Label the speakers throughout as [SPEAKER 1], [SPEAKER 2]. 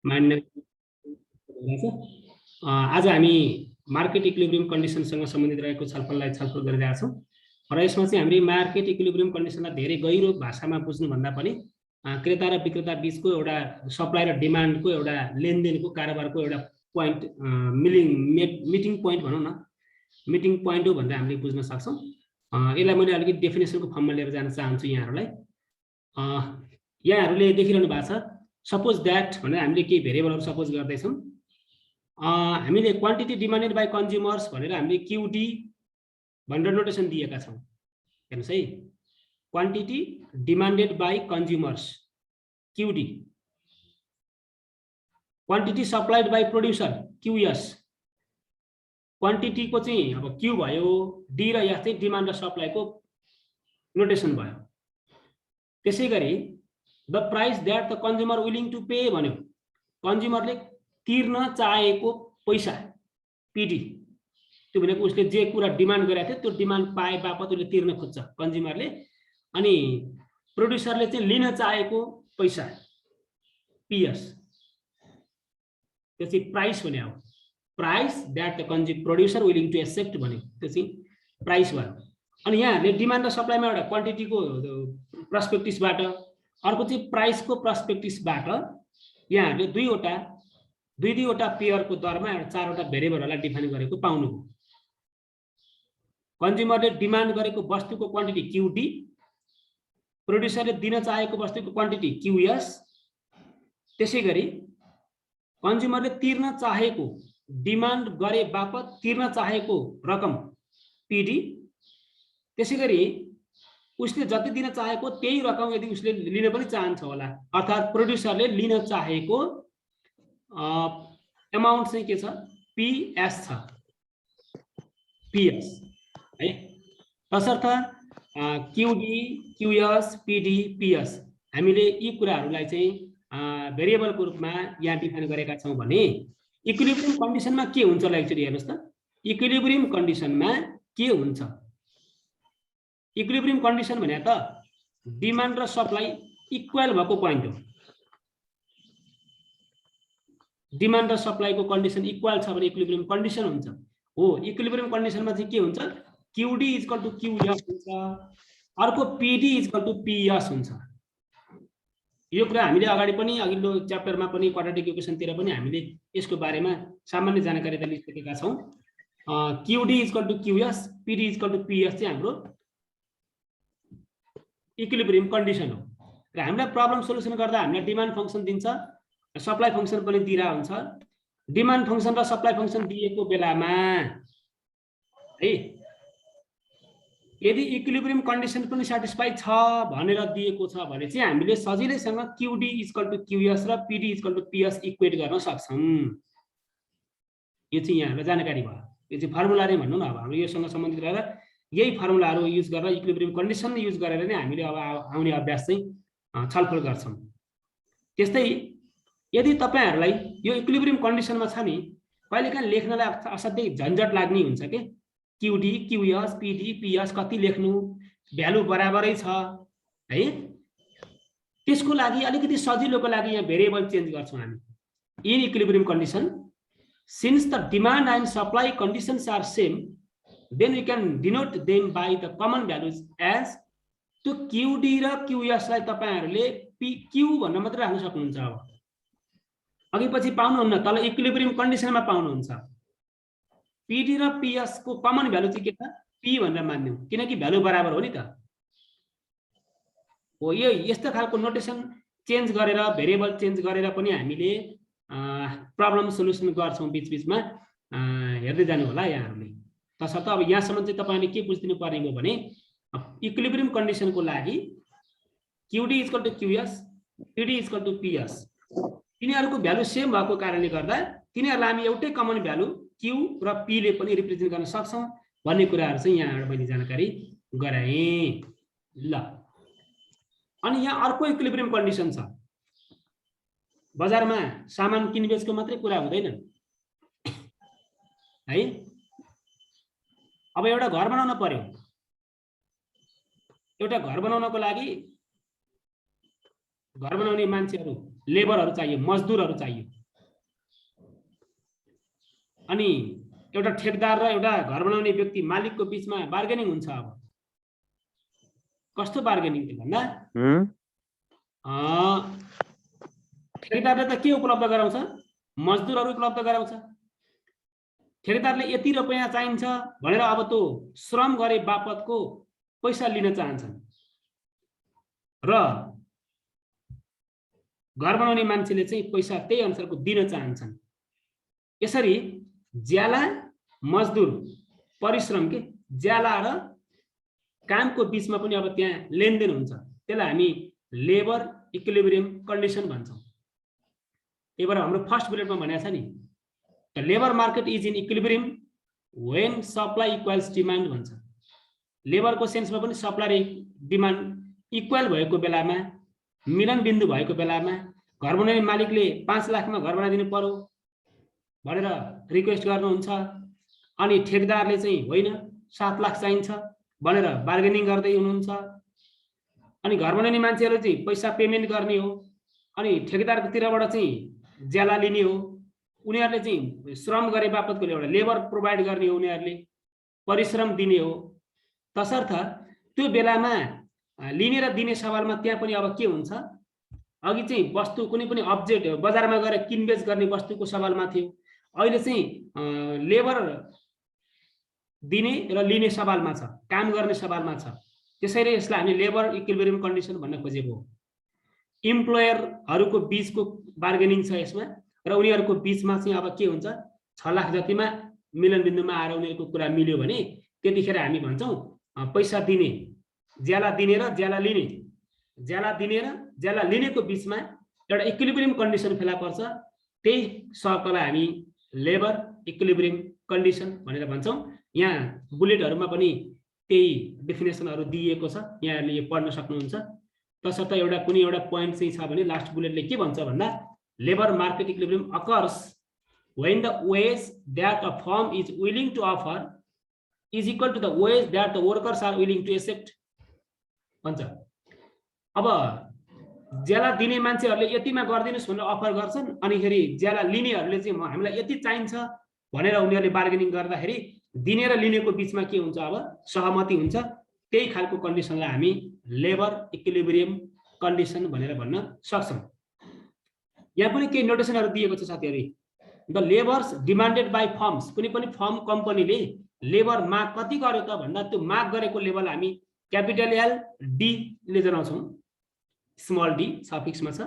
[SPEAKER 1] मान्य आज हामी मार्केट इक्विलिब्रियम कन्डिसनसँग सम्बन्धित रहेको छलफललाई छलफल गरिरहेका छौँ र यसमा चाहिँ हामीले मार्केट इक्विलिब्रियम कन्डिसनलाई धेरै गहिरो भाषामा बुझ्नु भन्दा पनि क्रेता र विक्रेता बीचको एउटा सप्लाई र डिमान्डको एउटा लेनदेनको कारोबारको एउटा पोइन्ट मिटिङ पोइन्ट भनौँ न, मिटिङ पोइन्ट हो भनेर हामीले बुझ्न सक्छौँ। यसलाई मैले अलिकति डेफिनेसनको फर्ममा लिएर जान चाहन्छु यहाँहरूलाई। यहाँहरूले देखिरहनु भएको छ सपोज द्याट भनेर हामीले केही भेरिएबलहरू सपोज गर्दैछौँ। हामीले क्वान्टिटी डिमान्डेड बाई कन्ज्युमर्स भनेर हामीले क्युडी भनेर नोटेसन दिएका छौँ। हेर्नुहोस् है, quantity demanded by consumers QD, quantity supplied by producer QS, क्वान्टिटीको चाहिँ अब क्यू भयो, डी र एस चाहिँ डिमान्ड र सप्लाईको नोटेसन भयो। त्यसै गरी the price that the consumer willing to pay भन्यो, कन्ज्युमरले तिर्न चाहेको पैसा पीडी, त्यो भनेको उसले जे कुरा डिमान्ड गरेको थियो त्यो डिमान्ड पाए बापत उसले तिर्न खोज्छ कन्ज्युमरले। अनि प्रोड्युसरले चाहिँ लिन चाहेको पैसा पीएस, त्यो चाहिँ प्राइस भने हो। Price that the producer willing to accept भन्यो, त्यो चाहिँ प्राइस भयो। अनि यहाँहरूले डिमान्ड र सप्लाईमा एउटा क्वान्टिटीको पर्सपेक्टिभबाट, अर्को चाहिँ प्राइसको पर्सपेक्टिभबाट यहाँहरूले दुईवटा पेयरको दरमा एउटा चारवटा भेरिएबलहरूलाई डिफाइन गरेको पाउनुभयो। कन्ज्युमरले डिमान्ड गरेको वस्तुको क्वान्टिटी क्युडी, प्रोड्युसरले दिन चाहेको वस्तुको क्वान्टिटी क्युएस, त्यसै गरी कन्ज्युमरले तिर्न चाहेको डिमान्ड गरे बापत तिर्न चाहेको रकम पीडी, त्यसै गरी उसले जति दिन चाहेको त्यही रकम यदि उसले लिन पनि चाहन्छ होला, अर्थात् प्रोड्युसरले लिन चाहेको अमाउन्ट चाहिँ के छ, पीएस छ, पीएस है। तसर्थ क्युडी, क्युएस, पीडी, पीएस हामीले यी कुराहरूलाई चाहिँ भेरिएबलको रूपमा यहाँ डिफाइन गरेका छौँ भने इक्विलिब्रियम कन्डिसनमा के हुन्छ ल एक्चुअली हेर्नुहोस् त। इक्विलिब्रियम कन्डिसनमा के हुन्छ, इक्विलिब्रियम कन्डिसन भने त डिमान्ड र सप्लाई इक्वल भएको पोइन्ट हो। डिमान्ड र सप्लाईको कन्डिसन इक्वल छ भने इक्विलिब्रियम कन्डिसन हुन्छ हो। इक्विलिब्रियम कन्डिसनमा चाहिँ के हुन्छ, क्युडी इक्वल टु क्युएस हुन्छ, अर्को पीडी इक्वल टु पीएस हुन्छ। यो कुरा हामीले अगाडि पनि अघिल्लो च्याप्टरमा पनि क्वाड्रेटिक इक्वेसनतिर पनि हामीले यसको बारेमा सामान्य जानकारी त लिइसकेका छौँ। QD equal to QS, PD equal to PS चाहिँ हाम्रो इक्विलिब्रियम कन्डिसन हो। र हामीलाई प्रब्लम सोल्युसन गर्दा हामीलाई डिमान्ड फङ्सन दिन्छ, सप्लाई फङ्सन पनि दिइरहेको हुन्छ। डिमान्ड फङ्सन र सप्लाई फङ्सन दिएको बेलामा है यदि इक्विलिब्रियम कन्डिसन पनि सेटिस्फाई छ भनेर दिएको छ भने चाहिँ हामीले सजिलैसँग क्युडी इक्वल टु क्युएस र PD equal to PS equate गर्न सक्छौँ। यो चाहिँ यहाँहरूलाई जानकारी भयो। यो चाहिँ फर्मुला नै भनौँ न, अब हाम्रो योसँग सम्बन्धित रहेर यही फर्मुलाहरू युज गरेर इक्विलिब्रियम कन्डिसन युज गरेर नै हामीले अब आउने अभ्यास चाहिँ छलफल गर्छौँ। त्यस्तै यदि तपाईहरूलाई यो इक्विलिब्रियम कन्डिसनमा छ नि, कहिलेकाहीँ लेख्नलाई असाध्यै झन्झट लाग्ने हुन्छ के, क्युडी, क्युएस, पीडी, पीएस कति लेख्नु, भ्यालु बराबरै छ है। त्यसको लागि अलिकति सजिलोको लागि यहाँ भेरिएबल चेन्ज गर्छौँ हामी। In equilibrium condition since the demand and supply conditions are same then we can denote them by the common values as, त्यो क्युडी र क्युएसलाई तपाईँहरूले क्यू भन्न मात्रै राख्न सक्नुहुन्छ। अब अघि पछि पाउनुहुन्न, तल इक्विलिब्रियम कन्डिसनमा पाउनुहुन्छ। पीडी र पीएस को कमन भ्यालु चाहिँ के छ, पी भनेर मान्यौँ, किनकि भ्यालु बराबर हो नि त हो। यो यस्तो खालको नोटेसन चेन्ज गरेर भेरिएबल चेन्ज गरेर पनि हामीले प्रब्लम सोल्युसन गर्छौँ बीचबीचमा, हेर्दै जानु होला यहाँहरूले। तसर्थ अब यहाँसम्म चाहिँ तपाईँले के बुझिदिनु पर्ने हो भने इक्विलिब्रियम कन्डिसनको लागि QD equal to QS, PD equal to PS, तिनीहरूको भ्यालु सेम भएको कारणले गर्दा तिनीहरूलाई हामी एउटै कमन भ्यालु क्यू र पीले पनि रिप्रेजेन्ट गर्न सक्छौँ भन्ने कुराहरू चाहिँ यहाँबाट मैले जानकारी गराएँ ल। अनि यहाँ अर्को इक्विलिब्रियम कन्डिसन छ, बजारमा सामान किनबेचको मात्रै कुरा हुँदैन है। अब एउटा घर बनाउन पर्यो, एउटा घर बनाउनको लागि घर बनाउने मान्छेहरू, लेबरहरू चाहियो, मजदुरहरू चाहियो। अनि एउटा ठेकदार र एउटा घर बनाउने व्यक्ति मालिकको बीचमा बार्गेनिङ हुन्छ। अब कस्तो बार्गेनिङ भन्दा ठेकदारले त के उपलब्ध गराउँछ? मजदुरहरू उपलब्ध गराउँछ। ठेकदारले यति रुपैयाँ चाहिन्छ भनेर अब त्यो श्रम गरे बापतको पैसा लिन चाहन्छन् र घर बनाउने मान्छेले चाहिँ पैसा त्यही अनुसारको दिन चाहन्छन्। यसरी ज्याला मजदुर परिश्रम के ज्याला र कामको बीचमा पनि अब त्यहाँ लेनदेन हुन्छ। त्यसलाई हामी लेबर इक्विलिब्रियम कन्डिसन भन्छौँ। त्यही भएर हाम्रो फर्स्ट बुलेटमा भनेको छ नि, the labour market is in equilibrium when supply equals demand भन्छ। लेबरको सेन्समा पनि सप्लाई र डिमान्ड इक्वल भएको बेलामा, मिलन बिन्दु भएको बेलामा घर बनाउने मालिकले 5 लाखमा घर बनाइदिनु पर्यो भनेर रिक्वेस्ट गर्नुहुन्छ, अनि ठेकदारले चाहिँ होइन 7 लाख चाहिन्छ भनेर बार्गेनिङ गर्दै हुनुहुन्छ। अनि घर बनाउने मान्छेहरूले चाहिँ पैसा पेमेन्ट गर्ने हो, अनि ठेकदारको तिरबाट चाहिँ ज्याला लिने हो। उनीहरूले चाहिँ श्रम गरे बापतको एउटा लेबर प्रोभाइड गर्ने हो, उनीहरूले परिश्रम दिने हो। तसर्थ त्यो बेलामा लिने र दिने सवालमा त्यहाँ पनि अब के हुन्छ, अघि चाहिँ वस्तु कुनै पनि अब्जेक्ट बजारमा गएर किनबेच गर्ने वस्तुको सवालमा थियो, अहिले चाहिँ लेबर दिने र लिने सवालमा छ, काम गर्ने सवालमा छ। त्यसैले यसलाई हामी लेबर इक्विलिब्रियम कन्डिसन भन्न खोजेको हो। इम्प्लोयरहरूको बीचको बार्गेनिङ छ यसमा र उनीहरूको बीचमा चाहिँ अब के हुन्छ, 6 लाख जतिमा मिलन बिन्दुमा आएर उनीहरूको कुरा मिल्यो भने त्यतिखेर हामी भन्छौँ पैसा दिने, ज्याला दिने र ज्याला लिने, ज्याला दिने र ज्याला लिनेको बीचमा एउटा इक्विलिब्रियम कन्डिसन फेला पर्छ। त्यही सर्कललाई हामी लेबर इक्विलिब्रियम कन्डिसन भनेर भन्छौँ। यहाँ बुलेटहरूमा पनि त्यही डेफिनेसनहरू दिएको छ, यहाँहरूले यो पढ्न सक्नुहुन्छ। तसर्थ एउटा कुनै एउटा पोइन्ट चाहिँ छ भने लास्ट बुलेटले के भन्छ भन्दा, labour market equilibrium occurs when the wage that a firm is willing to offer is equal to the wage that the workers are willing to accept भन्छ। अब ज्याला दिने मान्छेहरूले यतिमा गरिदिनुस् भनेर अफर गर्छन्, अनिखेरि ज्याला लिनेहरूले चाहिँ हामीलाई यति चाहिन्छ भनेर उनीहरूले बार्गेनिङ गर्दाखेरि दिने र लिनेको बीचमा के हुन्छ, अब सहमति हुन्छ। त्यही खालको कन्डिसनलाई हामी लेबर इक्विलिब्रियम कन्डिसन भनेर भन्न सक्छौँ। यहाँ पनि केही नोटेसनहरू दिएको छ साथीहरू। The labours demanded by firms, कुनै पनि फर्म कम्पनीले लेबर माग कति गर्यो त भन्दा त्यो माग गरेको लेभल हामी क्यापिटल एल डी ले जनाउँछौँ, स्मल डी सफिक्समा छ।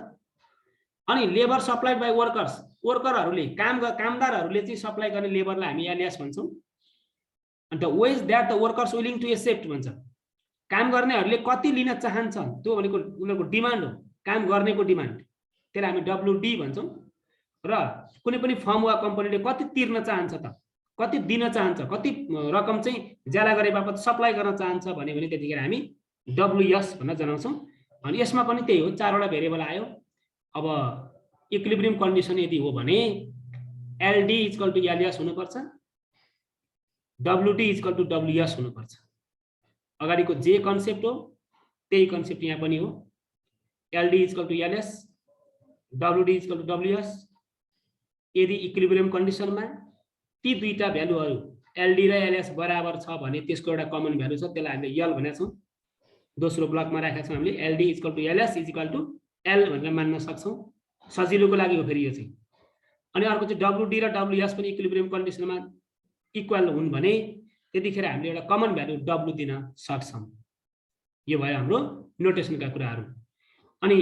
[SPEAKER 1] अनि लेबर सप्लाइड बाई वर्कर्स, वर्करहरूले कामदारहरूले चाहिँ सप्लाई गर्ने लेबरलाई हामी एलएस भन्छौँ। अन्त wage that the workers willing to accept भन्छ। काम गर्नेहरूले कति लिन चाहन्छन् त्यो भनेको उनीहरूको डिमान्ड हो, काम गर्नेको डिमान्ड, त्यसलाई हामी डब्लुडी भन्छौँ। र कुनै पनि फर्म वा कम्पनीले कति तिर्न चाहन्छ त, कति दिन चाहन्छ, कति रकम चाहिँ ज्याला गरे बापत सप्लाई गर्न चाहन्छ भन्यो भने त्यतिखेर हामी डब्लुएस भनेर जनाउँछौँ। अनि यसमा पनि त्यही हो, 4वटा भेरिएबल आयो। अब इक्विलिब्रियम कन्डिसन यदि हो भने एलडी इक्वल टु एलएस हुनुपर्छ, डब्लुडी इक्वल टु डब्लुएस हुनुपर्छ। अगाडिको जे कन्सेप्ट हो त्यही कन्सेप्ट यहाँ पनि हो। LD equal to LS, WD equal to WS. यदि इक्विलिब्रियम कन्डिसनमा ती दुईटा भ्यालुहरू एलडी र एलएस बराबर छ भने त्यसको एउटा कमन भ्यालु छ, त्यसलाई हामीले यल भनेका छौँ। दोस्रो ब्लकमा राखेका छौँ हामीले LD equal to LS is equal to L भनेर मान्न सक्छौँ, सजिलोको लागि हो फेरि यो चाहिँ। अनि अर्को चाहिँ डब्लुडी र डब्लुएस पनि इक्विलिब्रियम कन्डिसनमा इक्वल हुन् भने त्यतिखेर हामीले एउटा कमन भ्यालु डब्लु दिन सक्छौँ। यो भयो हाम्रो नोटेसनका कुराहरू। अनि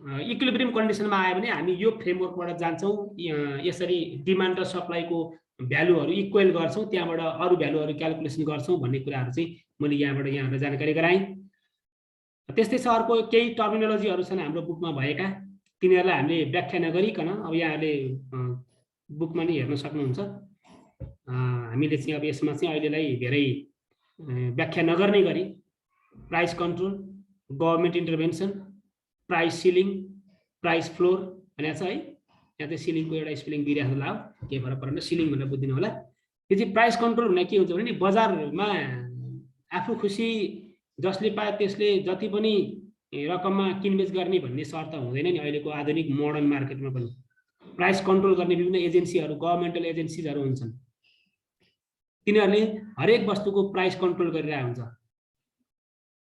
[SPEAKER 1] इक्विलिब्रियम कन्डिसनमा आयो भने हामी यो फ्रेमवर्कबाट जान्छौँ, यसरी डिमान्ड र सप्लाईको भ्यालुहरू इक्वल गर्छौँ, त्यहाँबाट अरू भ्यालुहरू क्यालकुलेसन गर्छौँ भन्ने कुराहरू चाहिँ मैले यहाँबाट यहाँलाई जानकारी गराएँ। त्यस्तै छ अर्को केही टर्मिनोलोजीहरू छन् हाम्रो बुकमा भएका, तिनीहरूलाई हामीले व्याख्या नगरिकन अब यहाँहरूले बुकमा नै हेर्न सक्नुहुन्छ। हामीले चाहिँ अब यसमा चाहिँ अहिलेलाई धेरै व्याख्या नगर्ने गरी price control, government intervention, price ceiling, price floor भनेको छ है। यहाँ चाहिँ सिलिङको एउटा स्पेलिङ दिइरहेको होला, केही फरक पर्दैन, सिलिङ भनेर बुझिदिनु होला। यो चाहिँ प्राइस कन्ट्रोल भने के हुन्छ भने नि बजारमा आफू खुसी जसले पाए त्यसले जति पनि रकममा किनबेच गर्ने भन्ने शर्त हुँदैन नि अहिलेको आधुनिक मोडर्न मार्केटमा पनि। प्राइस कन्ट्रोल गर्ने विभिन्न एजेन्सीहरू गभर्नमेन्टल एजेन्सीजहरू हुन्छन्। तिनीहरूले हरेक वस्तुको प्राइस कन्ट्रोल गरिरहेको हुन्छ।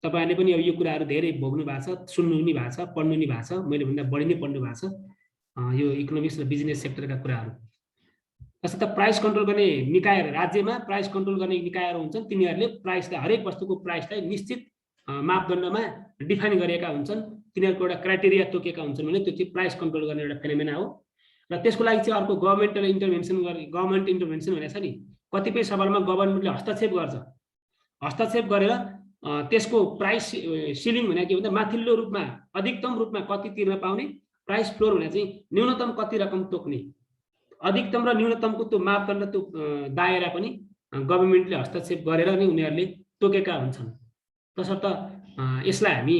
[SPEAKER 1] तपाईहरुले पनि अब यो कुराहरू धेरै भोग्नु भएको छ, सुन्नु नि भएको छ, पढ्नु नि भएको छ, मैले भन्दा बढी नै पढ्नु भएको छ यो इकोनोमिक्स र बिजनेस सेक्टरका कुराहरू। तसर्थ प्राइस कन्ट्रोल गर्ने निकायहरू, राज्यमा प्राइस कन्ट्रोल गर्ने निकायहरू हुन्छन्, तिनीहरूले प्राइसलाई हरेक वस्तुको प्राइसलाई निश्चित मापदण्डमा डिफाइन गरेका हुन्छन्, तिनीहरूको एउटा क्राइटेरिया तोकेका हुन्छन् भने त्यो चाहिँ प्राइस कन्ट्रोल गर्ने एउटा फेनोमेना हो। र त्यसको लागि चाहिँ अर्को गभर्नमेन्टल इन्टरभेन्सन गभर्नमेन्ट इन्टरभेन्सन भनेको छ नि, कतिपय सवालमा गभर्नमेन्टले हस्तक्षेप गर्छ। हस्तक्षेप गरेर त्यसको प्राइस सिलिङ भने के भन्दा माथिल्लो रूपमा अधिकतम रूपमा कति तिर्न पाउने, प्राइस फ्लोर भने चाहिँ न्यूनतम कति रकम तोक्ने, अधिकतम र न्यूनतमको त्यो मापदण्ड त्यो दायरा पनि गभर्नमेन्टले हस्तक्षेप गरेर नै उनीहरूले तोकेका हुन्छन्। तसर्थ यसलाई हामी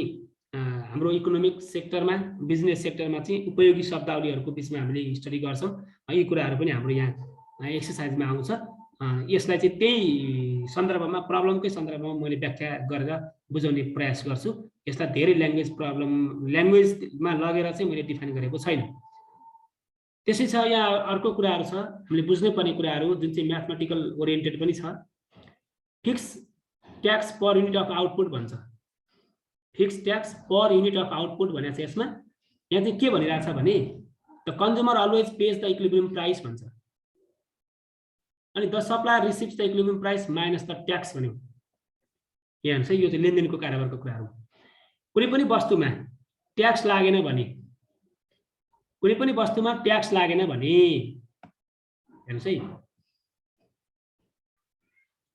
[SPEAKER 1] हाम्रो इकोनोमिक सेक्टरमा बिजनेस सेक्टरमा चाहिँ उपयोगी शब्दावलीहरूको बिचमा हामीले स्टडी गर्छौँ। यी कुराहरू पनि हाम्रो यहाँ एक्सर्साइजमा आउँछ। यसलाई चाहिँ त्यही सन्दर्भमा प्रब्लमकै सन्दर्भमा मैले व्याख्या गरेर बुझाउने प्रयास गर्छु। यसलाई धेरै ल्याङ्ग्वेजमा लगेर चाहिँ मैले डिफाइन गरेको छैन। त्यसै छ यहाँ अर्को कुराहरू छ हामीले बुझ्नुपर्ने कुराहरू जुन चाहिँ म्याथमेटिकल ओरिएन्टेड पनि छ। Fix tax per unit of output भन्छ। Fix tax per unit of output भने चाहिँ यसमा यहाँ चाहिँ के भनिरहेछ भने the consumer always pays the equilibrium price भन्छ। अनि the supplier receives the equilibrium price minus the tax भन्यो। यहाँ हेर्नुहोस् है, यो चाहिँ लेनदेनको कारोबारको कुराहरू। कुनै पनि वस्तुमा ट्याक्स लागेन भने, कुनै पनि वस्तुमा ट्याक्स लागेन भने हेर्नुहोस् है,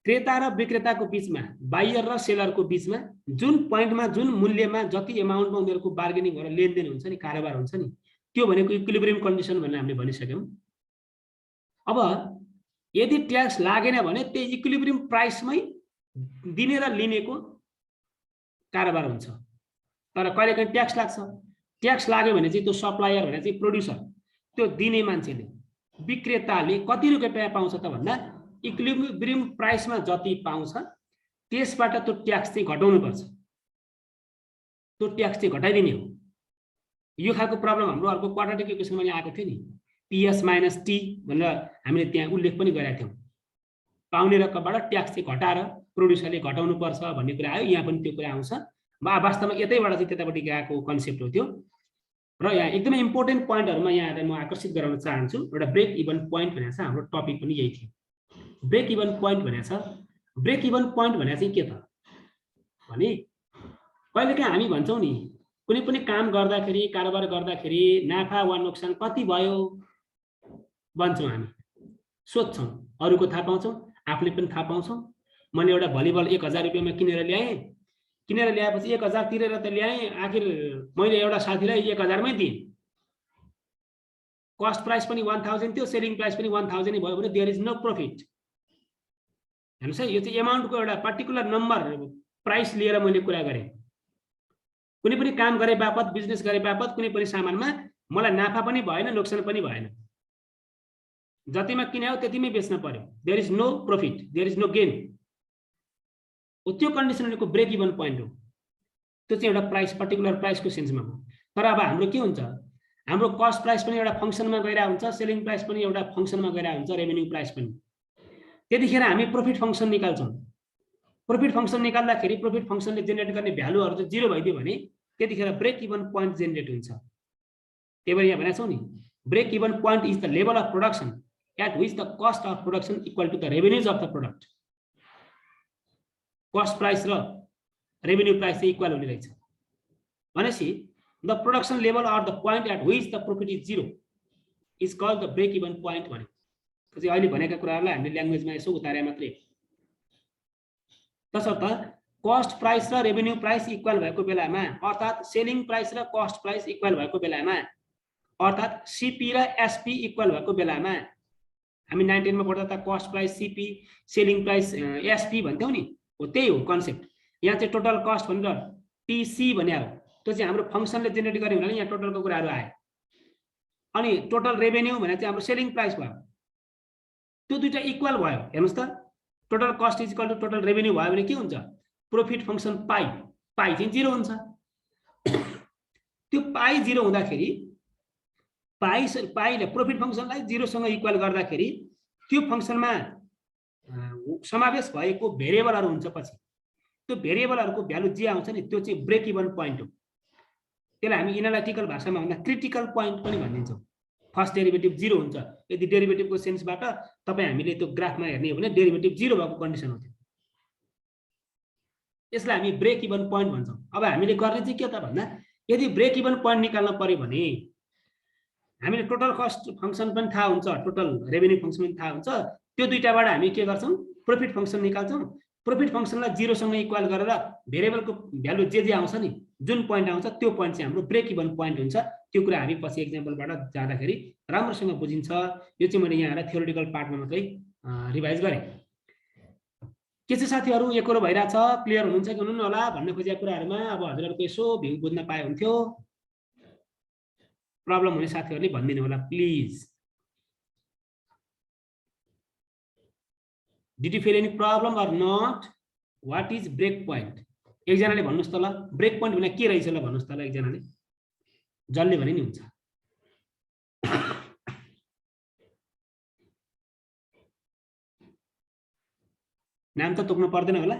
[SPEAKER 1] क्रेता र विक्रेताको बिचमा, बायर र सेलरको बिचमा जुन पोइन्टमा जुन मूल्यमा जति एमाउन्टमा उनीहरूको बार्गेनिङ गरेर लेनदेन हुन्छ नि, कारोबार हुन्छ नि, त्यो भनेको इक्विलिब्रियम कन्डिसन भनेर हामीले भनिसक्यौँ। अब यदि ट्याक्स लागेन भने त्यही इक्विलिब्रियम प्राइसमै दिने र लिनेको कारोबार हुन्छ। तर कहिलेकाहीँ ट्याक्स लाग्छ। ट्याक्स लाग्यो भने चाहिँ त्यो सप्लायर भने चाहिँ प्रोड्युसर, त्यो दिने मान्छेले, विक्रेताले कति रुपियाँ पाउँछ त भन्दा इक्विलिब्रियम प्राइसमा जति पाउँछ त्यसबाट त्यो ट्याक्स चाहिँ घटाउनुपर्छ। त्यो ट्याक्स चाहिँ घटाइदिने हो। यो खालको प्रब्लम हाम्रो अर्को क्वाड्रेटिक इक्वेसनमा यहाँ आएको थियो नि, PS माइनस टी भनेर हामीले त्यहाँ उल्लेख पनि गरेका थियौँ। पाउने रकमबाट ट्याक्स चाहिँ घटाएर प्रोड्युसरले घटाउनु पर्छ भन्ने कुरा आयो। यहाँ पनि त्यो कुरा आउँछ। वास्तवमा यतैबाट चाहिँ त्यतापट्टि गएको कन्सेप्ट हो त्यो। र यहाँ एकदमै इम्पोर्टेन्ट पोइन्टहरूमा यहाँलाई म आकर्षित गराउन चाहन्छु। एउटा ब्रेक इभन पोइन्ट भनेको छ, हाम्रो टपिक पनि यही थियो। ब्रेक इभन पोइन्ट भनेको छ। ब्रेक इभन पोइन्ट भनेको चाहिँ के त भने कहिलेकाहीँ हामी भन्छौँ नि, कुनै पनि काम गर्दाखेरि, कारोबार गर्दाखेरि नाफा वा नोक्सान कति भयो भन्छौँ, हामी सोध्छौँ, अरूको थाहा पाउँछौँ, आफूले पनि थाहा पाउँछौँ। मैले एउटा भलिबल 1000 रुपियाँमा किनेर ल्याएँ, किनेर ल्याएपछि 1000 तिरेर त ल्याएँ, आखिर मैले एउटा साथीलाई 1000 मै दिएँ। कस्ट प्राइस पनि 1000 थियो, सेलिङ प्राइस पनि 1000 नै भयो भने देयर इज नो प्रफिट। हेर्नुहोस् है, यो चाहिँ एमाउन्टको एउटा पर्टिकुलर नम्बर प्राइस लिएर मैले कुरा गरेँ। कुनै पनि काम गरे बापत, बिजनेस गरे बापत कुनै पनि सामानमा मलाई नाफा पनि भएन, नोक्सान पनि भएन। जतिमा किन्यो त्यतिमै बेच्न पर्यो। There is no profit, there is no gain. त्यो कन्डिसनको ब्रेक इभन पोइन्ट हो। त्यो चाहिँ एउटा प्राइस, पर्टिकुलर प्राइसको सेन्समा हो। तर अब हाम्रो के हुन्छ, हाम्रो कस्ट प्राइस पनि एउटा फङ्सनमा गइरहेको हुन्छ, सेलिङ प्राइस पनि एउटा फङ्सनमा गइरहेको हुन्छ, रेभेन्यू प्राइस पनि। त्यतिखेर हामी प्रफिट फङ्सन निकाल्छौँ। प्रफिट फङ्सन निकाल्दाखेरि प्रफिट फङ्सनले जेनेरेट गर्ने भ्यालुहरू चाहिँ 0 भइदियो भने त्यतिखेर ब्रेक इभन पोइन्ट जेनेरेट हुन्छ। त्यही भएर यहाँ भनेको छौँ नि, break even point is the level of production at which the cost of production equal to the revenues of the product. Cost price र revenue price equal हुने रहेछ भनेपछि the production level or the point at which the profit is 0 is called the break even point भनेको चाहिँ अहिले भनेका कुराहरूलाई हामीले ल्याङ्ग्वेजमा यसो उतारे मात्रै। तसर्थ कस्ट प्राइस र रेभेन्यू प्राइस इक्वल भएको बेलामा, अर्थात् सेलिङ प्राइस र कस्ट प्राइस इक्वल भएको बेलामा, अर्थात् सीपी र एसपी इक्वल भएको बेलामा, हामी 19 मा पढ्दा त cost price CP, selling price SP भन्थ्यौं नि, हो त्यही हो कन्सेप्ट। यहाँ चाहिँ टोटल कस्ट भनेर टीसी भने हो, त्यो चाहिँ हाम्रो फङ्सनले जेनेरेट गर्ने हुनाले यहाँ टोटलको कुराहरू आयो। अनि टोटल रेभेन्यू भने चाहिँ हाम्रो सेलिङ प्राइस भयो। त्यो दुईटा इक्वल भयो। हेर्नुस् त, total cost is equal to total revenue भयो भने के हुन्छ, प्रॉफिट फंक्शन पाई पाई चाहिँ 0 हुन्छ। त्यो पाई 0 हुँदाखेरि पाइले प्रोफिट फंक्सनलाई 0 सँग इक्वल गर्दाखेरि त्यो फंक्सनमा समावेश भएको भेरिएबलहरु हुन्छ पछि त्यो भेरिएबलहरुको भ्यालु जे आउँछ नि त्यो चाहिँ ब्रेक इभन पोइन्ट हो त्यसलाई हामी एनालिटिकल भाषामा भन्दा क्रिटिकल पोइन्ट पनि भनिन्छौं फर्स्ट डेरिभेटिभ 0 हुन्छ यदि डेरिभेटिभको सेन्सबाट तपाई हामीले त्यो ग्राफमा हेर्ने हो भने डेरिभेटिभ 0 भएको कन्डिसन हो त्यो यसलाई हामी ब्रेक इभन पोइन्ट भन्छौं अब हामीले गर्ने चाहिँ के त भन्दा यदि ब्रेक इभन पोइन्ट निकाल्न पर्यो भने हामीले टोटल कस्ट फंक्सन पनि थाहा हुन्छ टोटल रेभेन्यू फंक्सन पनि थाहा हुन्छ त्यो दुईटाबाट हामी के गर्छौं प्रॉफिट फंक्सन निकाल्छौं प्रॉफिट फंक्सनलाई 0 सँग इक्वल गरेर भेरिएबलको भ्यालु जे आउँछ नि जुन पोइन्ट आउँछ त्यो पोइन्ट चाहिँ हाम्रो ब्रेक इभन पोइन्ट हुन्छ त्यो कुरा हामी पछि एक्जाम्पलबाट जाँदाखेरि राम्रोसँग बुझिन्छ यो चाहिँ मैले यहाँ थ्योरेटिकल पार्टमा मात्रै रिभाइज गरे के चाहिँ साथीहरु एकरो भइराछ क्लियर हुनुहुन्छ कि हुनुहुन्न होला भन्ने खोजेको कुराहरुमा अब हजुरहरुको यसो भ्यू बुझ्न पाए हुन्थ्यो प्रब्लम हुने साथीहरुले भन्दिनु होला please Did you feel any problem or not? What is break point? एकजनाले भन्नुस् त ल ब्रेक पोइन्ट भने के रहेछ ल भन्नुस् त ल एकजनाले जल्दी भने नि हुन्छ नाम त तोक्नु पर्दैन होला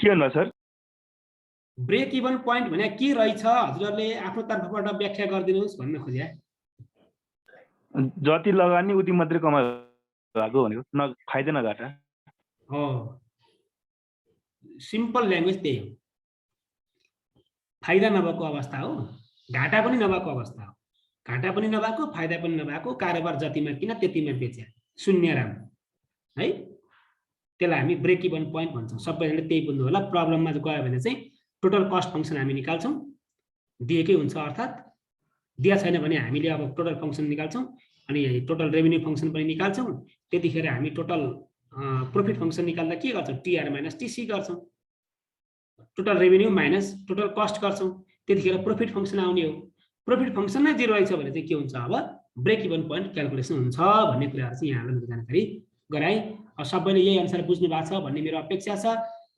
[SPEAKER 2] के भन्नु सर
[SPEAKER 1] ब्रेक इभन पोइन्ट भने के रहेछ हजुरले आफ्नो तर्फबाट व्याख्या गरिदिनुस् भन्न खोजे
[SPEAKER 2] जति लगानी उति मात्रै कमाइ भएको भनेको न फाइदा न घाटा
[SPEAKER 1] हो सिम्पल ल्याङ्ग्वेज त्यही हो फाइदा नभएको अवस्था हो घाटा पनि नभएको अवस्था हो घाटा पनि नभएको फाइदा पनि नभएको कारोबार जतिमा किन त्यतिमा बेचे शून्य राम है त्यसलाई हामी ब्रेक इभन पोइन्ट भन्छौं सबैजनाले त्यही बुझ्नु होला प्रब्लममा गयो भने चाहिँ टोटल कस्ट फंक्सन हामी निकाल्छौं दिएकै हुन्छ अर्थात दिया छैन भने हामीले अब टोटल फंक्सन निकाल्छौं अनि टोटल रेभेन्यू फंक्सन पनि निकाल्छौं त्यतिखेर हामी टोटल प्रॉफिट फंक्सन निकाल्दा के गर्छौं टीआर माइनस टीसी गर्छौं total revenue minus total cost गर्छौं त्यतिखेर प्रॉफिट फंक्सन आउने हो प्रॉफिट फंक्सन नै 0 रहेछ भने चाहिँ के हुन्छ अब ब्रेक इभन पोइन्ट क्याल्कुलेसन हुन्छ भन्ने कुराहरु चाहिँ यहाँलाई मैले जानकारी गराए अब सबैले यही अनुसार बुझ्नु भएको छ भन्ने मेरो अपेक्षा छ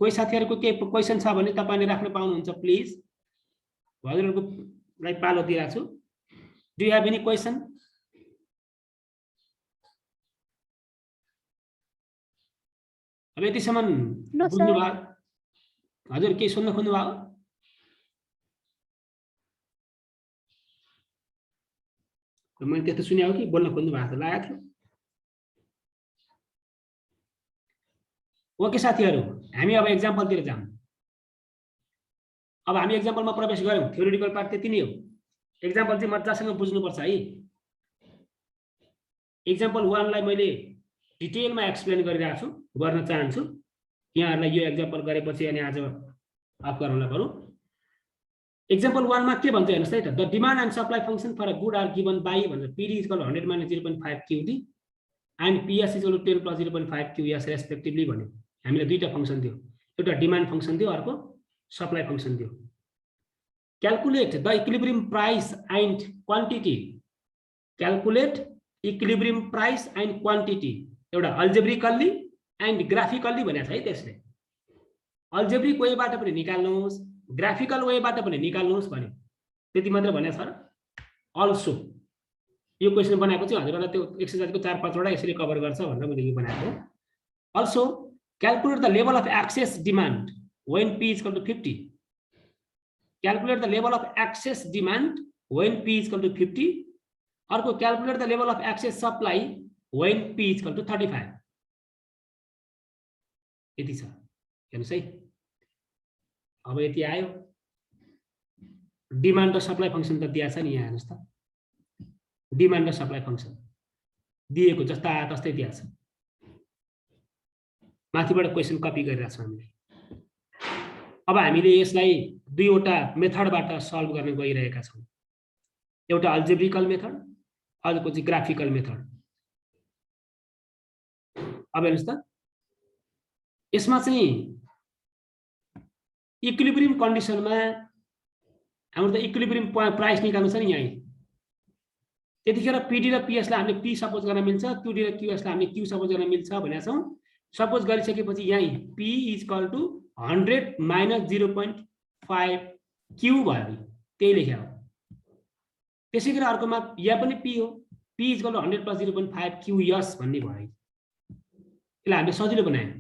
[SPEAKER 1] कोही साथीहरुको के क्वेशन छ भने तपाईले राख्न पाउनुहुन्छ प्लिज हजुरहरुको लागि पालो दिइराछु छु do you have any question अब यतिसम्म बुझ्नु भयो हजुर के सुन्न खोज्नु भयो मैले त्यस्तो सुने हो कि बोल्न खोज्नु भएको त लागेको थियो ओके साथीहरु हामी अब एक्जाम्पलतिर जाउँ अब हामी एक्जाम्पलमा प्रवेश गरौँ थ्योरेटिकल पार्ट त्यति नै हो एक्जाम्पल चाहिँ मजासँग बुझ्नु पर्छ है एक्जाम्पल 1 लाई मैले डिटेलमा एक्सप्लेन गरिरहेको छु गर्न चाहन्छु यहाँहरुलाई यो एक्जाम्पल गरेपछि अनि आज अफ गराउन पर्यो एक्जाम्पल 1 मा के भन्छ हेर्नुस् है त the demand and supply function for a good are given by भन्छ PD = 100 - 0.5 QD and PS = 10 + 0.5 QS respectively भन्यो हामीले दुईटा फंक्सन दियो एउटा डिमान्ड फंक्सन दियो अर्को सप्लाई फंक्सन दियो calculate the equilibrium price and quantity calculate equilibrium price and quantity एउटा अल्जेब्रिकल्ली एन्ड ग्राफिकल्ली भनेको छ है त्यसले अल्जेब्रिक वेबाट पनि निकाल्नुहोस् ग्राफिकल वेबाट पनि निकाल्नुहोस् भन्यो त्यति मात्र भनेको छ र अल्सो यो क्वेशन बनाएको चाहिँ हजुरहरुलाई त्यो एक्सरसाइजको 4-5 वटा यसरी कभर गर्छ भनेर मैले यो बनाएको also calculate the level of excess demand when P = 50 calculate the level of excess demand when P = 50 अर्को calculate the level of excess supply when P = 35 यति छ हेर्नुस् है अब यति आयो डिमान्ड र सप्लाई फंक्सन त दिया छ नि यहाँ हेर्नुस् त डिमान्ड र सप्लाई फंक्सन दिएको जस्ता तस्तै दिया छ माथिबाट क्वेशन कपी गरिरहेको छौं हामीले अब हामीले यसलाई दुईवटा मेथडबाट सल्भ गर्न गइरहेका छौं एउटा अल्जेब्रिकल मेथड अर्को चाहिँ ग्राफिकल मेथड अब हेर्नुस् त यसमा चाहिँ इक्विलिब्रियम कन्डिसनमा हाम्रो त इक्विलिब्रियम प्राइस निकाल्नु छ नि यहाँ त्यतिखेर PD र PS लाई हामीले P सपोज गर्न मिल्छ QD र QS लाई हामीले Q सपोज गर्न मिल्छ भनेका छौं सपोज गरिसकेपछि यहाँ P = 100 - 0.5 Q भयो त्यही लेख्या हो। त्यसै गरी अर्कोमा यहाँ पनि p हो, p equal to 100 plus 0.5 QS भन्ने भयो। यसलाई हामीले सजिलो बनायौँ।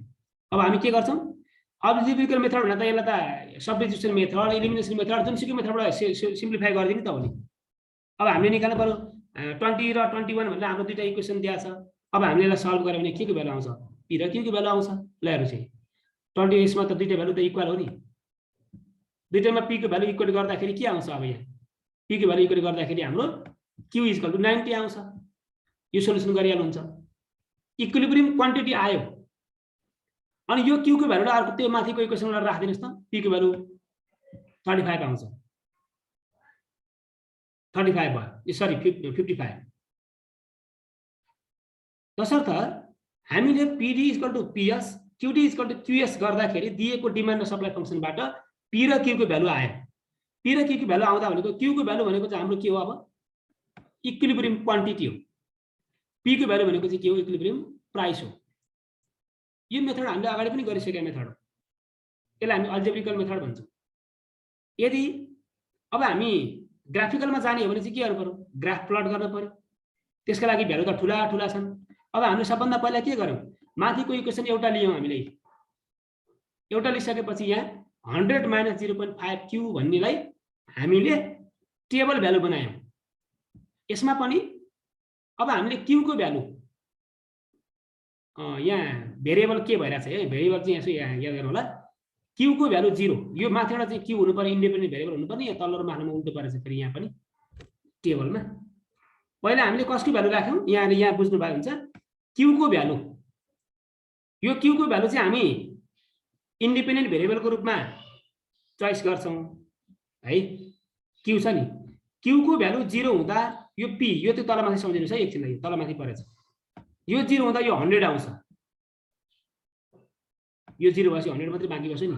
[SPEAKER 1] अब हामी के गर्छौँ, अब्जेक्टिभिकल मेथड भन्दा त यसलाई त सब्स्टिट्युसन मेथड, इलिमिनेसन मेथड जुनसुकै मेथडबाट सिम्प्लिफाई गरिदिनु त हो नि। अब हामीले निकाल्नु पर्यो 20 र 21 भनेर हाम्रो दुईटा इक्वेसन दिएको छ। अब हामीले यसलाई सल्भ गर्यो भने के को भ्यालु आउँछ, p र q को भ्यालु आउँछ। ल हेर्नुस् है 20 यसमा त दुईटा भ्यालु त इक्वल हो नि, दुईटामा p को भ्यालु इक्वल गर्दाखेरि के आउँछ, अब यहाँ p को भ्यालु इक्वल गर्दाखेरि हाम्रो q इक्वल टु 90 आउँछ। यो सोलुसन गरिहाल्नुहुन्छ। इक्विलिब्रियम क्वान्टिटी आयो, अनि यो q को भ्यालुलाई अर्को त्यो माथिको इक्वेसनलाई राख्दिनुस् त, p को भ्यालु 35 आउँछ। 35 भयो, सरी 55। तसर्थ हामीले PD equal to PS, QD equal to QS गर्दाखेरि दिएको डिमान्ड र सप्लाई फंक्सनबाट p र q को भ्यालु आयो। p र q को भ्यालु आउँदा भनेको q को भ्यालु भनेको चाहिँ हाम्रो के हो, अब इक्विलिब्रियम क्वान्टिटी हो। p को भ्यालु भनेको चाहिँ के हो, इक्विलिब्रियम प्राइस हो। यो मेथड हामीले अगाडि पनि गरिसकेका मेथड हो। यसलाई हामी अल्जेब्रिकल मेथड भन्छौँ। यदि अब हामी ग्राफिकलमा जाने हो भने चाहिँ के गर्नु पर्यो, ग्राफ प्लट गर्नु पर्यो। त्यसका लागि भ्यालु त ठुला ठुला छन्। अब हामीले सबभन्दा पहिला के गर्यौँ, माथिको इक्वेसन एउटा लियौँ हामीले। एउटा लिइसकेपछि यहाँ 100 माइनस 0.5 Q भन्नेलाई हामीले टेबल भ्यालु बनायौँ। यसमा पनि अब हामीले Q को भ्यालु यहाँ भेरिएबल के भइरहेछ है, भेरिएबल चाहिँ यसो यहाँ याद गर्नु होला। Q को भ्यालु 0, यो माथिबाट चाहिँ Q हुनु पर्यो, इन्डिपेन्डेन्ट भेरिएबल हुनु पर्ने। यहाँ तल र माथिमा उल्टो परेछ फेरि यहाँ पनि टेबलमा। पहिला हामीले कसको भ्यालु राख्यौँ, यहाँ बुझ्नु भएको हुन्छ। Q को भ्यालु, यो Q को भ्यालु चाहिँ हामी इन्डिपेन्डेन्ट भेरिएबलको रूपमा चोइस गर्छौँ है। Q छ नि, Q को भ्यालु 0 हुँदा यो P, यो त्यो तलमाथि सम्झिनुस् है एकछिन, यो तलमाथि परेछ। यो 0 हुँदा यो 100 आउँछ। यो 0 भएपछि 100 मात्रै बाँकी बस्यो नि।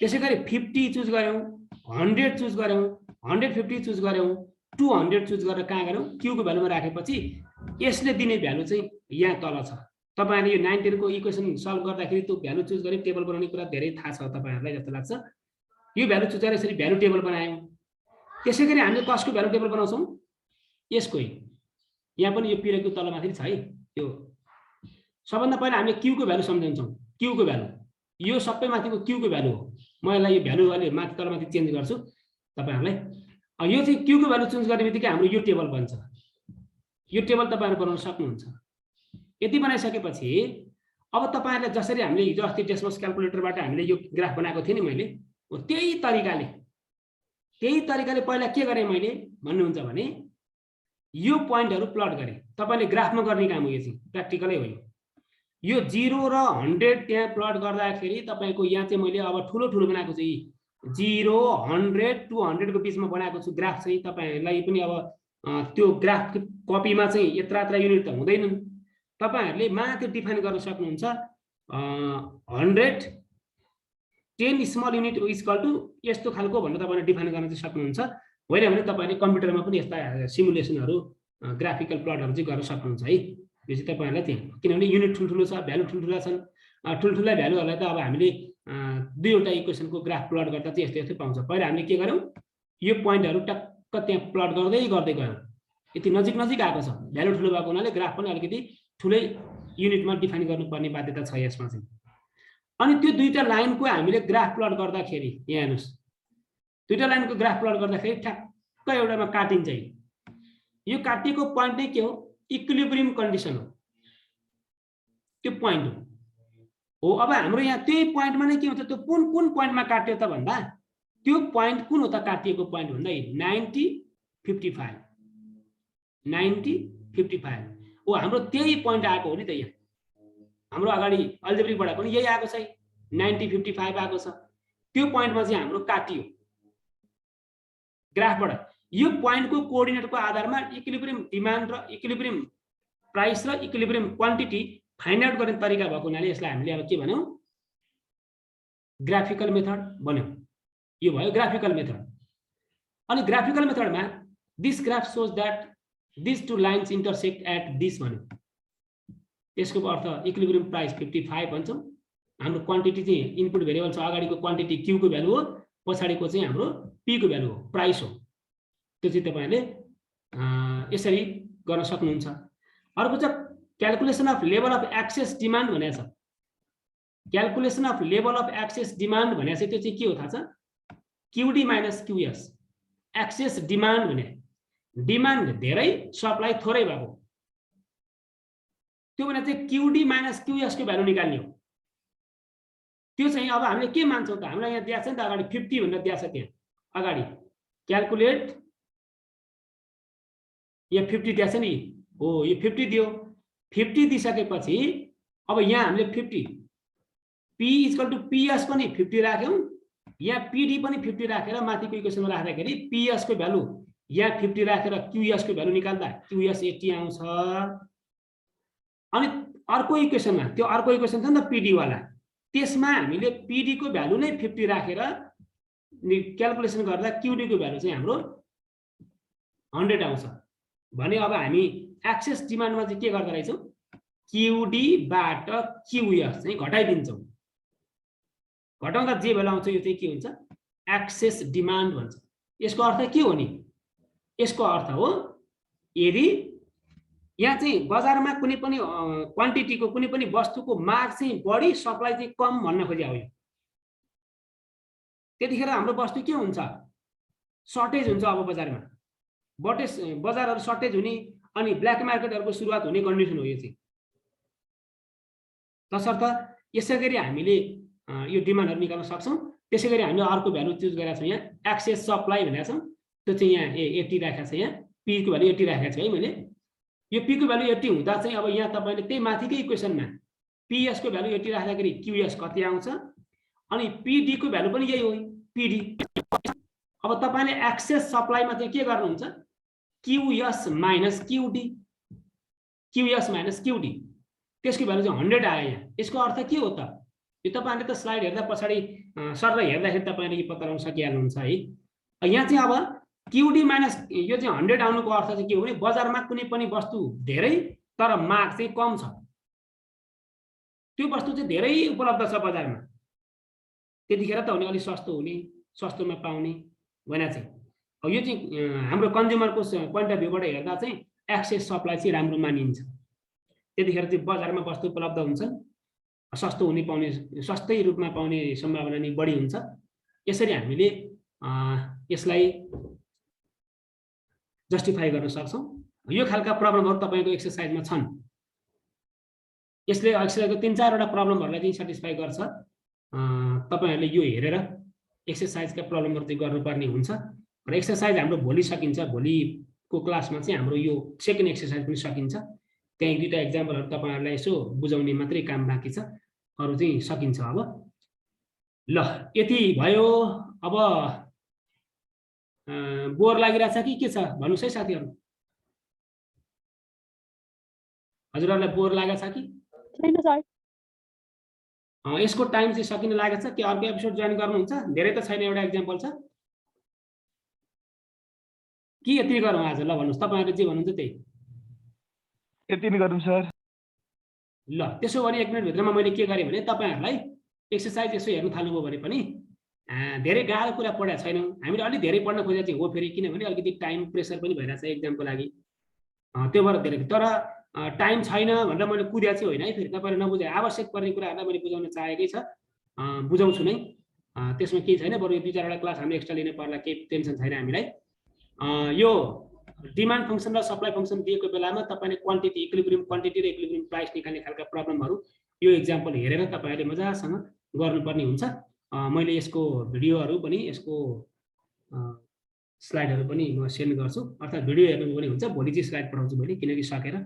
[SPEAKER 1] त्यसै गरी 50 चुज गऱ्यौँ, 100 चुज गऱ्यौँ, 150 चुज गऱ्यौँ, 200 चुज गरेर कहाँ गऱ्यौँ, Q को भ्यालुमा राखेपछि यसले दिने भ्यालु चाहिँ यहाँ तल छ। तपाईहरुले यो 19 को इक्वेसन सल्भ गर्दाखेरि त्यो भ्यालु चुज गरी टेबल बनाउने कुरा धेरै थाहा छ तपाईहरुलाई जस्तो लाग्छ। यो भ्यालु चुज गरेर यसरी भ्यालु टेबल बनायौँ। त्यसैगरी हामीले कस्टको भ्यालु टेबल बनाउँछौँ, यसको यहाँ पनि यो p र q तलमाथि छ है। यो सबभन्दा पहिला हामीले Q को भ्यालु सम्झन्छौँ। Q को भ्यालु यो सबै माथिको Q को भ्यालु हो। म यसलाई यो भ्यालु अलि माथि तलमाथि चेन्ज गर्छु तपाईहरुलाई। यो चाहिँ Q को भ्यालु चेन्ज गर्ने बित्तिकै हाम्रो यो टेबल बन्छ। यो टेबल तपाईहरु बनाउन सक्नुहुन्छ। यति बनाइसकेपछि अब तपाईहरुले जसरी हामीले हिजो अस्ति डेस्मस क्याल्कुलेटरबाट हामीले यो ग्राफ बनाएको थिएँ नि मैले, त्यही तरिकाले पहिला के गरे मैले भन्नुहुन्छ भने यो पोइन्टहरु प्लट गरे। तपाईले ग्राफमा गर्ने काम हो, यो चाहिँ प्र्याक्टिकलै हो। यो 0 र 100 त्यहाँ प्लट गर्दाखेरि तपाईको यहाँ चाहिँ मैले अब ठुलो ठुलो बनाएको छु। 0 100 200 को बीचमा बनाएको छु ग्राफ चाहिँ। तपाईहरुलाई पनि अब त्यो ग्राफ कपीमा चाहिँ यत्रा युनिट त हुँदैनन्। तपाईहरुले माथि डिफाइन गर्न सक्नुहुन्छ 100 10 स्मल युनिट इक्वल टु यस्तो खालको भनेर तपाईले डिफाइन गर्न चाहिँ सक्नुहुन्छ। होइन भने तपाईले कम्प्युटरमा पनि यस्ता सिमुलेसनहरु ग्राफिकल प्लटहरु चाहिँ गर्न सक्नुहुन्छ है। यो चाहिँ तपाईहरुलाई त्यही, किनभने युनिट ठुलठुलो छ, भ्यालु ठुलठुला छन्। ठुलठुला भ्यालुहरुलाई त अब हामीले दुईवटा इक्वेसनको ग्राफ प्लट गर्दा चाहिँ यस्तो पाउँछ। पहिला हामीले के गर्यौं, यो पोइन्टहरु टक्क त्यहाँ प्लट गर्दै गयौं। यति नजिक आएको छ। भ्यालु ठुलो भएको हुनाले ग्राफ पनि अलिकति ठुलै युनिटमा डिफाइन गर्नुपर्ने बाध्यता छ यसमा चाहिँ। अनि त्यो दुईटा लाइनको हामीले ग्राफ प्लट गर्दाखेरि यहाँ हेर्नुस्, दुईटा लाइनको ग्राफ प्लट गर्दाखेरि ठ्याक्क एउटामा काटिन्छ। यो काटिएको पोइन्ट नै के हो, इक्विलिब्रियम कन्डिसन हो। त्यो पोइन्ट हो। अब हाम्रो यहाँ त्यही पोइन्टमा नै के हुन्छ, त्यो कुन पोइन्टमा काट्यो त भन्दा त्यो पोइन्ट कुन हो त काटिएको पोइन्ट भन्दा 90 55 90 55 ओ हाम्रो त्यही पोइन्ट आएको हो नि त। यहाँ हाम्रो अगाडि अल्जेब्रिकबाट पनि यही आएको छ, 90 55 आएको छ। त्यो पोइन्टमा चाहिँ हाम्रो काटियो ग्राफबाट। यो पोइन्टको कोअर्डिनेटको आधारमा इक्विलिब्रियम डिमान्ड र इक्विलिब्रियम प्राइस र इक्विलिब्रियम क्वान्टिटी फाइन्ड आउट गर्ने तरिका भएको हुनाले यसलाई हामीले अब के भन्यौं, ग्राफिकल मेथड भन्यौं। यो भयो ग्राफिकल मेथड। अनि ग्राफिकल मेथडमा this graph shows that this two lines intersect at this भन्यौं। यसको अर्थ इक्विलिब्रियम प्राइस 55 भन्छौं। हाम्रो क्वान्टिटी चाहिँ इनपुट भेरिएबल छ, अगाडिको क्वान्टिटी Q को भ्यालु हो, पछाडिको चाहिँ हाम्रो पी को भ्यालु हो, प्राइस हो। त्यो चाहिँ तपाईहरुले यसरी गर्न सक्नुहुन्छ। अर्को चाहिँ calculation of level of excess demand भनेको छ। Calculation of level of excess demand भनेको चाहिँ त्यो चाहिँ के हो थाहा छ? QD minus QS. Excess demand भने डिमान्ड धेरै सप्लाई थोरै भएको, त्यो भने चाहिँ क्युडी माइनस क्युएस को भ्यालु निकाल्ने हो। त्यो चाहिँ अब हामीले के मान्छौँ त? हामीलाई यहाँ दिएको छ नि त अगाडि 50 भनेर दिएको छ, त्यहाँ अगाडि क्याल्कुलेट यहाँ 50 दिएको छ नि हो, यो 50 दियो। 50 दिइसकेपछि अब यहाँ हामीले 50 पी इक्वल टु पीएस पनि 50 राख्यौँ, यहाँ पीडी पनि 50 राखेर माथिको इक्वेसनमा राख्दाखेरि पीएस को भ्यालु यहाँ 50 राखेर क्युएस को भ्यालु निकाल्दा क्युएस 80 आउँछ। अनि अर्को इक्वेसनमा त्यो अर्को इक्वेसन छ नि त पीडी वाला, त्यसमा हामीले पीडी को भ्यालु नै 50 राखेर क्याल्कुलेसन गर्दा क्युडी को भ्यालु चाहिँ हाम्रो 100 आउँछ भने अब हामी एक्सेस डिमान्डमा चाहिँ के गर्दा रहेछौँ? क्युडी बाट क्युएस चाहिँ घटाइदिन्छौँ। घटाउँदा जे भ्यालु आउँछ यो चाहिँ के हुन्छ? एक्सेस डिमान्ड भन्छ। यसको अर्थ के हो नि? यसको अर्थ हो यदि यहाँ चाहिँ बजारमा कुनै पनि क्वान्टिटीको कुनै पनि वस्तुको माग चाहिँ बढी सप्लाई चाहिँ कम भन्न खोजे हो, त्यतिखेर हाम्रो वस्तु के हुन्छ? सर्टेज हुन्छ। अब बजारमा बजारहरू सर्टेज हुने अनि ब्ल्याक मार्केटहरूको सुरुवात हुने कन्डिसन हो यो चाहिँ। तसर्थ यसै गरी हामीले यो डिमान्डहरू निकाल्न सक्छौँ। त्यसै गरी हामीले अर्को भ्यालु चुज गरेका छौँ, यहाँ एक्सेस सप्लाई भनेका छौँ, त्यो चाहिँ यहाँ 80 राखेको छ। यहाँ पी को भ्यालु 80 राखेको छु है मैले। यो पी को भ्यालु 80 हुँदा चाहिँ अब यहाँ तपाईँले त्यही माथिकै इक्वेसनमा पीएस को भ्यालु 80 राख्दाखेरि क्युएस कति आउँछ, अनि पीडी को भ्यालु पनि यही हो, पीडी। अब तपाईँले एक्सेस सप्लाईमा चाहिँ के गर्नुहुन्छ? क्युएस माइनस क्युडी, क्युएस माइनस क्युडी, त्यसको भ्यालु चाहिँ 100 आयो यहाँ। यसको अर्थ के हो त? यो तपाईँले त स्लाइड हेर्दा पछाडि सर हेर्दाखेरि तपाईँले यो पत्ता लगाउन सकिहाल्नुहुन्छ है। यहाँ चाहिँ अब क्युडी माइनस यो चाहिँ 100 आउनुको अर्थ चाहिँ के हो भने बजारमा कुनै पनि वस्तु धेरै तर माग चाहिँ कम छ, त्यो वस्तु चाहिँ धेरै उपलब्ध छ बजारमा, त्यतिखेर त हुने अलिक सस्तो हुने, सस्तोमा पाउने भने चाहिँ यो चाहिँ हाम्रो कन्ज्युमरको पोइन्ट अफ भ्यूबाट हेर्दा चाहिँ एक्सेस सप्लाई चाहिँ राम्रो मानिन्छ। त्यतिखेर चाहिँ बजारमा वस्तु उपलब्ध हुन्छन्, सस्तो हुने पाउने, सस्तै रूपमा पाउने सम्भावना नि बढी हुन्छ। यसरी हामीले यसलाई जस्टिफाई गर्न सक्छौँ। यो खालका प्रब्लमहरू तपाईँको एक्सरसाइजमा छन्। यसले एक्सरसाइजको 3-4 वटा प्रब्लमहरूलाई चाहिँ सेटिस्फाई गर्छ। तपाईहरुले यो हेरेर एक्सरसाइजका प्रब्लमहरू चाहिँ गर्नुपर्ने हुन्छ र एक्सरसाइज हाम्रो भोलि सकिन्छ। भोलिको क्लासमा चाहिँ हाम्रो यो सेकेन्ड एक्सरसाइज पनि सकिन्छ। त्यहाँ एक दुईटा एक्जाम्पलहरू तपाईहरुलाई यसो बुझाउने मात्रै काम बाँकी छ, अरु चाहिँ सकिन्छ। अब ल यति भयो। अब बोर लागिरहेछ कि के छ भन्नुस् है साथीहरु? हजुरहरुलाई बोर लागेको छ कि
[SPEAKER 3] छैन सर?
[SPEAKER 1] यसको टाइम चाहिँ सकिन लागेको छ कि अर्को एपिसोड जोइन गर्नुहुन्छ? धेरै त छैन, एउटा एक्जाम्पल छ कि यति गरौँ आज? ल भन्नुस्, तपाईहरुले जे भन्नुहुन्छ त्यही।
[SPEAKER 2] यति नै गरौँ सर।
[SPEAKER 1] ल त्यसो भने 1 मिनेट भित्रमा मैले के गरेँ भने तपाईहरुलाई एक्सरसाइज यसो हेर्न थाल्नुभयो भने पनि धेरै गाह्रो कुरा पढाएको छैनौँ हामीले। अलि धेरै पढ्न खोजेको चाहिँ हो फेरि, किनभने अलिकति टाइम प्रेसर पनि भइरहेछ एक्जामको लागि, त्यो भएर धेरै। तर टाइम छैन भनेर मैले कुदेको चाहिँ होइन है। फेरि तपाईहरुले नबुझे आवश्यक पर्ने कुराहरूलाई मैले बुझाउन चाहेकै छ, बुझाउँछु नै, त्यसमा केही छैन। बरु 2-4 वटा क्लास हामीले एक्स्ट्रा लिन पर्ला, केही टेन्सन छैन हामीलाई। यो डिमान्ड फंक्सन र सप्लाई फंक्सन दिएको बेलामा तपाईले क्वान्टिटी इक्विलिब्रियम क्वान्टिटी र इक्विलिब्रियम प्राइस निकाल्ने खालका प्रब्लमहरू यो एक्जाम्पल हेरेर तपाईहरुले मजासँग गर्नुपर्ने हुन्छ। मैले यसको भिडियोहरू पनि, यसको स्लाइडहरू पनि म सेन्ड गर्छु, अर्थात् भिडियो हेर्नु पनि हुन्छ। भोलि चाहिँ स्लाइड पठाउँछु मैले, किनकि सकेर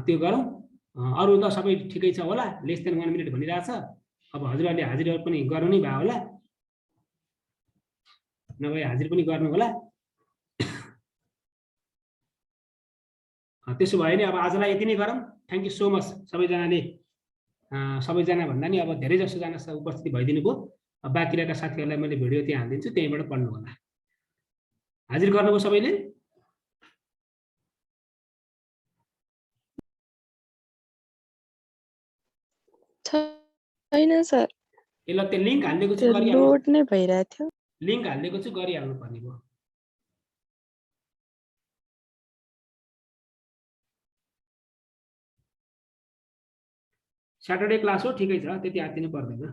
[SPEAKER 1] त्यो गरौँ। अरु त सबै ठिकै छ होला? लेस देन 1 मिनेट भनिरहेछ। अब हजुरहरुले हाजिरहरू पनि गर्नु नै भयो होला, नभए हाजिर पनि गर्नु होला। त्यसो भयो नि अब आजलाई यति नै गरौँ। थ्यांक यू सो मच सबैजनाले। सबैजना भन्दा नि अब धेरै जसो जना उपस्थिति भइदिनु भयो। बाँकी रहेका साथीहरूलाई मैले भिडियो त्यहाँ हालिदिन्छु, त्यहीँबाट पढ्नु होला। हाजिर गर्नुभयो सबैले?
[SPEAKER 3] छैन सर।
[SPEAKER 1] यसलाई त्यो लिङ्क हालिदिएको छु
[SPEAKER 3] त्यो
[SPEAKER 1] गरिहाल्नु,
[SPEAKER 3] लोड नै भइरहेको थियो।
[SPEAKER 1] लिङ्क हालिदिएको छु गरिहाल्नु पर्ने भयो। स्याटरडे क्लास हो ठिकै छ, त्यति आत्तिनु पर्दैन।